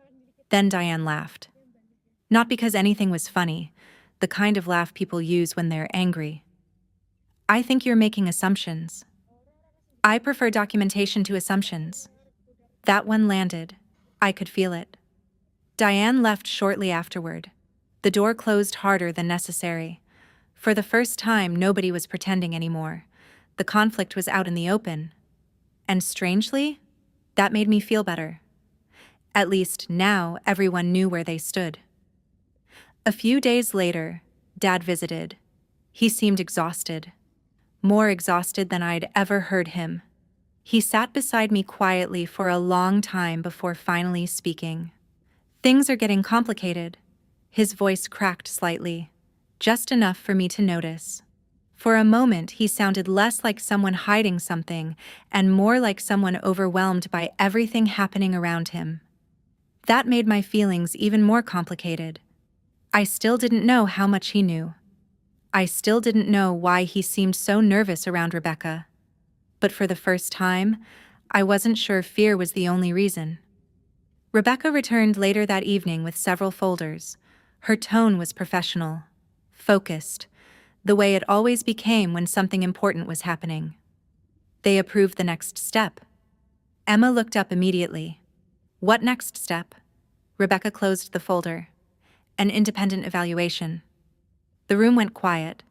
Then Diane laughed. Not because anything was funny, the kind of laugh people use when they're angry. "I think you're making assumptions." "I prefer documentation to assumptions." That one landed. I could feel it. Diane left shortly afterward. The door closed harder than necessary. For the first time, nobody was pretending anymore. The conflict was out in the open. And strangely, that made me feel better. At least now everyone knew where they stood. A few days later, Dad visited. He seemed exhausted. More exhausted than I'd ever heard him. He sat beside me quietly for a long time before finally speaking. "Things are getting complicated." His voice cracked slightly, just enough for me to notice. For a moment, he sounded less like someone hiding something and more like someone overwhelmed by everything happening around him. That made my feelings even more complicated. I still didn't know how much he knew. I still didn't know why he seemed so nervous around Rebecca. But for the first time, I wasn't sure fear was the only reason. Rebecca returned later that evening with several folders. Her tone was professional, focused, the way it always became when something important was happening. They approved the next step. Emma looked up immediately. "What next step?" Rebecca closed the folder. "An independent evaluation." The room went quiet.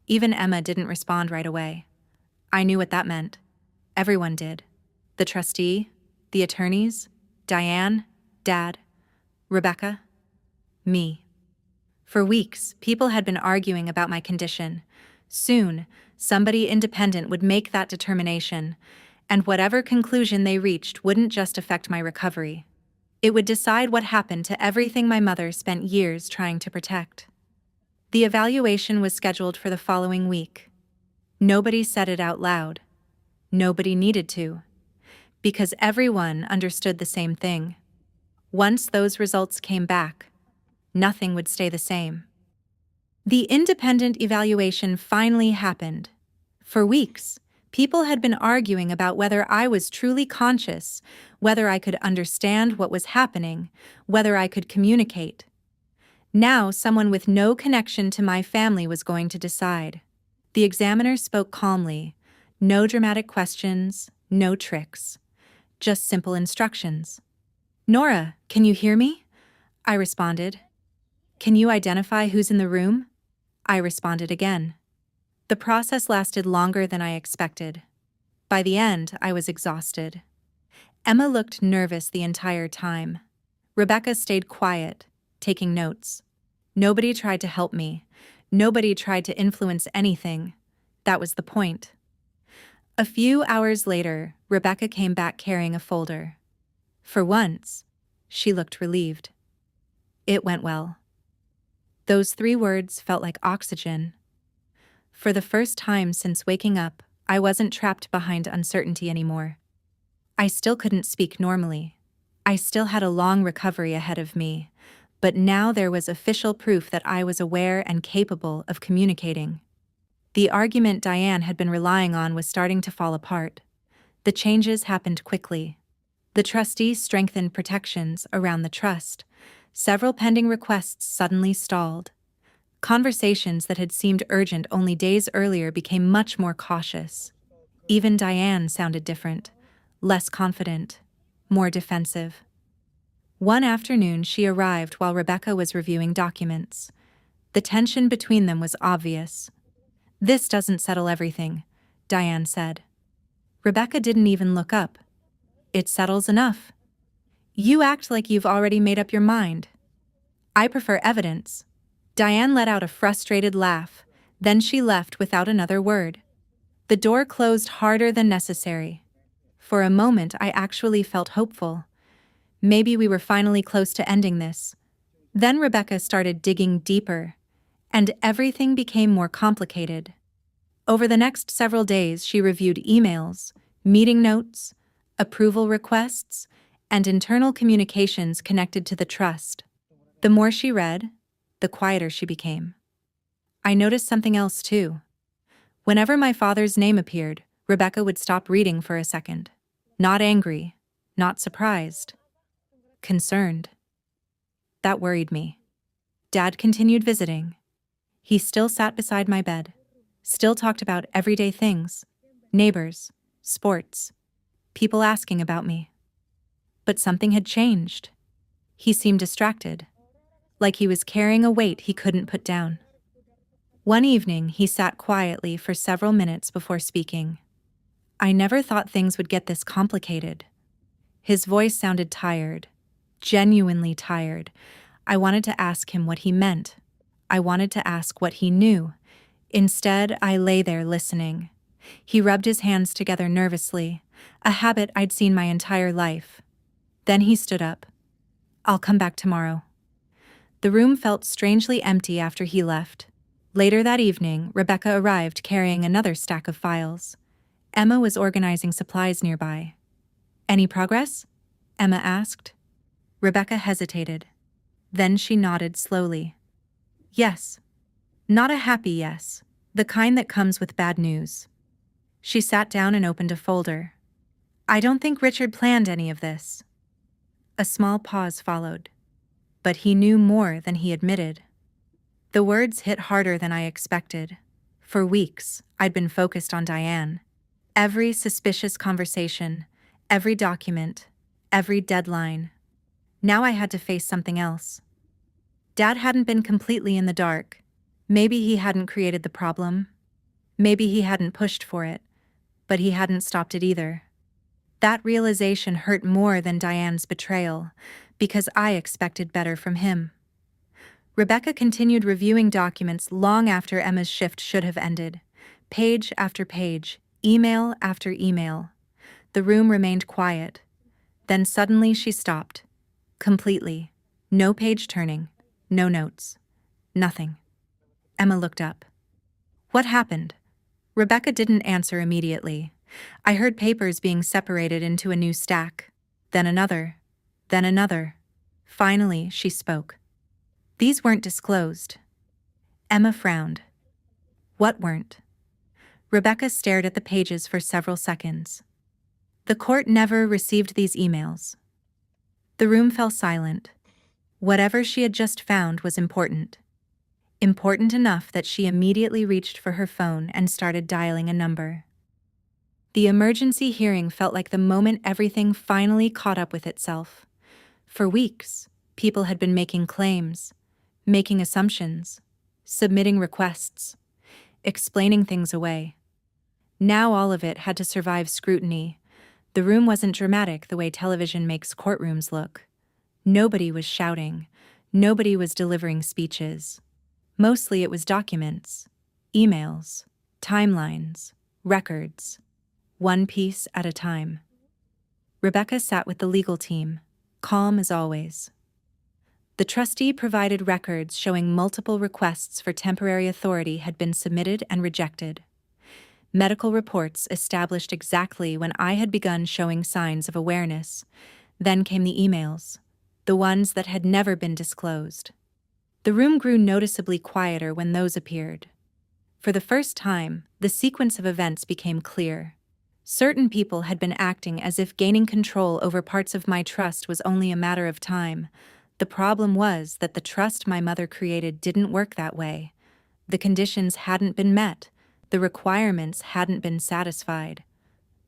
Even Emma didn't respond right away. I knew what that meant. Everyone did. The trustee, the attorneys, Diane, Dad, Rebecca, me. For weeks, people had been arguing about my condition. Soon, somebody independent would make that determination, and whatever conclusion they reached wouldn't just affect my recovery. It would decide what happened to everything my mother spent years trying to protect. The evaluation was scheduled for the following week. Nobody said it out loud. Nobody needed to. Because everyone understood the same thing. Once those results came back, nothing would stay the same. The independent evaluation finally happened. For weeks, people had been arguing about whether I was truly conscious, whether I could understand what was happening, whether I could communicate. Now, someone with no connection to my family was going to decide. The examiner spoke calmly. No dramatic questions, no tricks. Just simple instructions. "Naura, can you hear me?" I responded. "Can you identify who's in the room?" I responded again. The process lasted longer than I expected. By the end, I was exhausted. Emma looked nervous the entire time. Rebecca stayed quiet, taking notes. Nobody tried to help me. Nobody tried to influence anything. That was the point. A few hours later, Rebecca came back carrying a folder. For once, she looked relieved. It went well. Those 3 words felt like oxygen. For the first time since waking up, I wasn't trapped behind uncertainty anymore. I still couldn't speak normally. I still had a long recovery ahead of me, but now there was official proof that I was aware and capable of communicating. The argument Diane had been relying on was starting to fall apart. The changes happened quickly. The trustees strengthened protections around the trust. Several pending requests suddenly stalled. Conversations that had seemed urgent only days earlier became much more cautious. Even Diane sounded different, less confident, more defensive. One afternoon she arrived while Rebecca was reviewing documents. The tension between them was obvious. "This doesn't settle everything," Diane said. Rebecca didn't even look up. "It settles enough. You act like you've already made up your mind." "I prefer evidence." Diane let out a frustrated laugh, then she left without another word. The door closed harder than necessary. For a moment I actually felt hopeful. Maybe we were finally close to ending this. Then Rebecca started digging deeper, and everything became more complicated. Over the next several days she reviewed emails, meeting notes, approval requests, and internal communications connected to the trust. The more she read, the quieter she became. I noticed something else too. Whenever my father's name appeared, Rebecca would stop reading for a second. Not angry, not surprised, concerned. That worried me. Dad continued visiting. He still sat beside my bed, still talked about everyday things, neighbors, sports, people asking about me. But something had changed. He seemed distracted, like he was carrying a weight he couldn't put down. One evening, he sat quietly for several minutes before speaking. I never thought things would get this complicated. His voice sounded tired, genuinely tired. I wanted to ask him what he meant. I wanted to ask what he knew. Instead, I lay there listening. He rubbed his hands together nervously, a habit I'd seen my entire life. Then he stood up. "I'll come back tomorrow." The room felt strangely empty after he left. Later that evening, Rebecca arrived carrying another stack of files. Emma was organizing supplies nearby. "Any progress?" Emma asked. Rebecca hesitated. Then she nodded slowly. "Yes." Not a happy yes, the kind that comes with bad news. She sat down and opened a folder. "I don't think Richard planned any of this." A small pause followed. But he knew more than he admitted. The words hit harder than I expected. For weeks, I'd been focused on Diane. Every suspicious conversation, every document, every deadline. Now I had to face something else. Dad hadn't been completely in the dark. Maybe he hadn't created the problem. Maybe he hadn't pushed for it, but he hadn't stopped it either. That realization hurt more than Diane's betrayal, because I expected better from him. Rebecca continued reviewing documents long after Emma's shift should have ended. Page after page, email after email. The room remained quiet. Then suddenly she stopped. Completely. No page turning. No notes. Nothing. Emma looked up. "What happened?" Rebecca didn't answer immediately. I heard papers being separated into a new stack. Then another. Then another. Finally, she spoke. "These weren't disclosed." Emma frowned. "What weren't?" Rebecca stared at the pages for several seconds. "The court never received these emails." The room fell silent. Whatever she had just found was important. Important enough that she immediately reached for her phone and started dialing a number. The emergency hearing felt like the moment everything finally caught up with itself. For weeks, people had been making claims, making assumptions, submitting requests, explaining things away. Now all of it had to survive scrutiny. The room wasn't dramatic the way television makes courtrooms look. Nobody was shouting. Nobody was delivering speeches. Mostly it was documents, emails, timelines, records, one piece at a time. Rebecca sat with the legal team, calm as always. The trustee provided records showing multiple requests for temporary authority had been submitted and rejected. Medical reports established exactly when I had begun showing signs of awareness. Then came the emails, the ones that had never been disclosed. The room grew noticeably quieter when those appeared. For the first time, the sequence of events became clear. Certain people had been acting as if gaining control over parts of my trust was only a matter of time. The problem was that the trust my mother created didn't work that way. The conditions hadn't been met. The requirements hadn't been satisfied.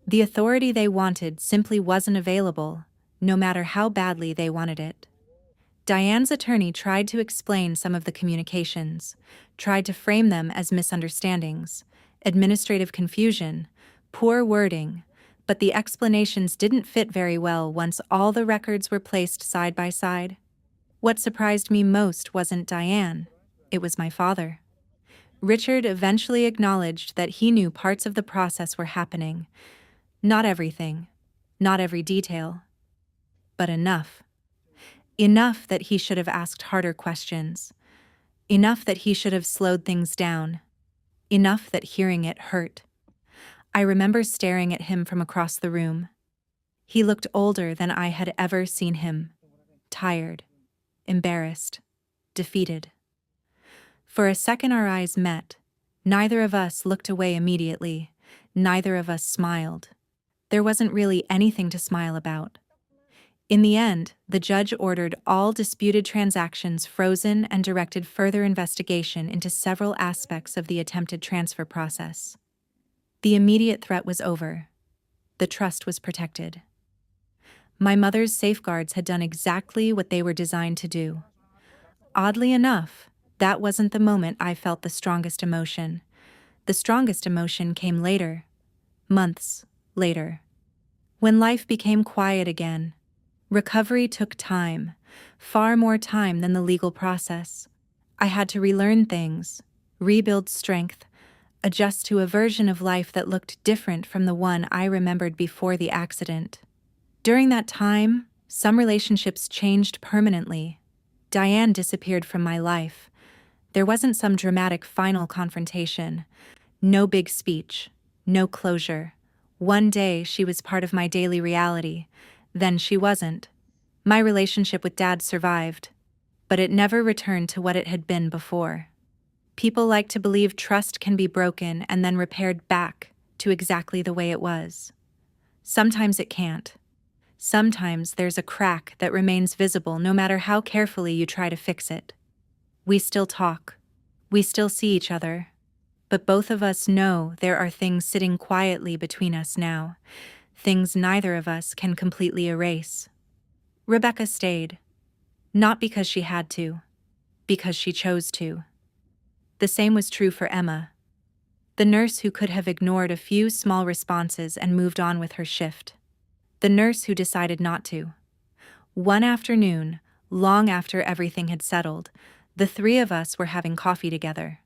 The authority they wanted simply wasn't available, no matter how badly they wanted it. Diane's attorney tried to explain some of the communications, tried to frame them as misunderstandings, administrative confusion, poor wording, but the explanations didn't fit very well once all the records were placed side by side. What surprised me most wasn't Diane, it was my father. Richard eventually acknowledged that he knew parts of the process were happening. Not everything, not every detail, but enough. Enough that he should have asked harder questions. Enough that he should have slowed things down. Enough that hearing it hurt. I remember staring at him from across the room. He looked older than I had ever seen him. Tired, embarrassed, defeated. For a second our eyes met. Neither of us looked away immediately. Neither of us smiled. There wasn't really anything to smile about. In the end, the judge ordered all disputed transactions frozen and directed further investigation into several aspects of the attempted transfer process. The immediate threat was over. The trust was protected. My mother's safeguards had done exactly what they were designed to do. Oddly enough, that wasn't the moment I felt the strongest emotion. The strongest emotion came later, months later. When life became quiet again, recovery took time, far more time than the legal process. I had to relearn things, rebuild strength, adjust to a version of life that looked different from the one I remembered before the accident. During that time, some relationships changed permanently. Diane disappeared from my life. There wasn't some dramatic final confrontation. No big speech. No closure. One day she was part of my daily reality. Then she wasn't. My relationship with Dad survived, but it never returned to what it had been before. People like to believe trust can be broken and then repaired back to exactly the way it was. Sometimes it can't. Sometimes there's a crack that remains visible no matter how carefully you try to fix it. We still talk. We still see each other. But both of us know there are things sitting quietly between us now, things neither of us can completely erase. Rebecca stayed. Not because she had to, because she chose to. The same was true for Emma, the nurse who could have ignored a few small responses and moved on with her shift. The nurse who decided not to. One afternoon, long after everything had settled, the three of us were having coffee together.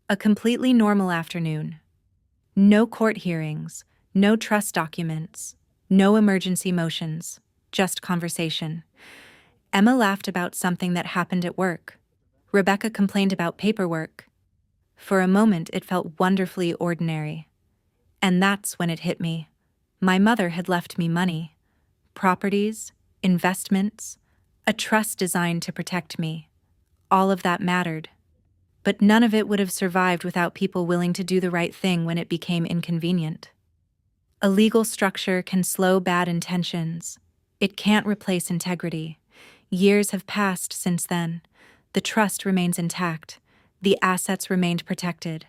A completely normal afternoon. No court hearings, no trust documents, no emergency motions, just conversation. Emma laughed about something that happened at work. Rebecca complained about paperwork. For a moment it felt wonderfully ordinary. And that's when it hit me. My mother had left me money, properties, investments, a trust designed to protect me. All of that mattered. But none of it would have survived without people willing to do the right thing when it became inconvenient. A legal structure can slow bad intentions. It can't replace integrity. Years have passed since then. The trust remains intact. The assets remained protected.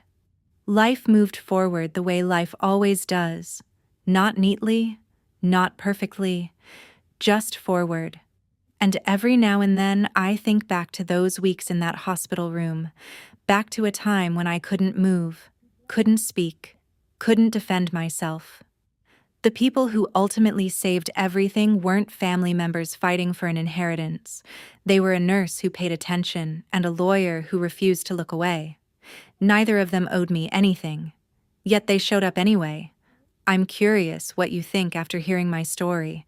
Life moved forward the way life always does. Not neatly, not perfectly, just forward. And every now and then I think back to those weeks in that hospital room, back to a time when I couldn't move, couldn't speak, couldn't defend myself. The people who ultimately saved everything weren't family members fighting for an inheritance. They were a nurse who paid attention and a lawyer who refused to look away. Neither of them owed me anything. Yet they showed up anyway. I'm curious what you think after hearing my story.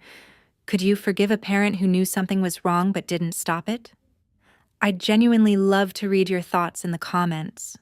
Could you forgive a parent who knew something was wrong but didn't stop it? I'd genuinely love to read your thoughts in the comments.